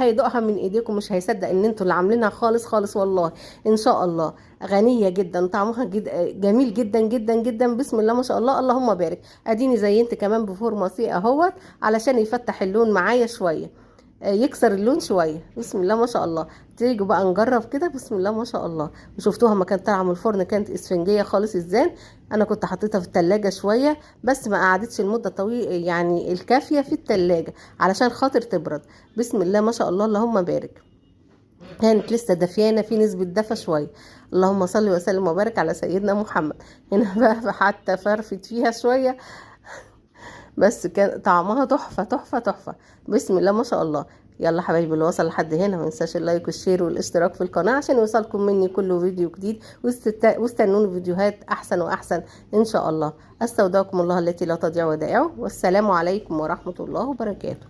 هيدوقها من ايديكم مش هيصدق ان انتوا اللي عاملينها خالص خالص والله. ان شاء الله غنية جدا، طعمها جميل جدا جدا جدا. بسم الله ما شاء الله، اللهم بارك. اديني زينت كمان بفورماسيه اهوت علشان يفتح اللون معايا شوية، يكسر اللون شويه. بسم الله ما شاء الله. تيجوا بقى نجرب كده. بسم الله ما شاء الله. وشفتوها ما كانت طالعه من الفرن كانت اسفنجيه خالص ازاي. انا كنت حطيتها في التلاجة شويه بس ما قعدتش المده طويله يعني الكافيه في التلاجة علشان خاطر تبرد. بسم الله ما شاء الله، اللهم بارك. كانت لسه دافيانه في نسبه دفى شويه. اللهم صل وسلم وبارك على سيدنا محمد. هنا بقى حتى فرفت فيها شويه بس كان طعمها تحفة تحفة تحفة. بسم الله ما شاء الله. يلا حبايبي اللي وصل لحد هنا ما ينساش اللايك والشير والاشتراك في القناة عشان يوصلكم مني كل فيديو جديد، واستنوني فيديوهات احسن واحسن ان شاء الله. استودعكم الله التي لا تضيع ودائعه، والسلام عليكم ورحمة الله وبركاته.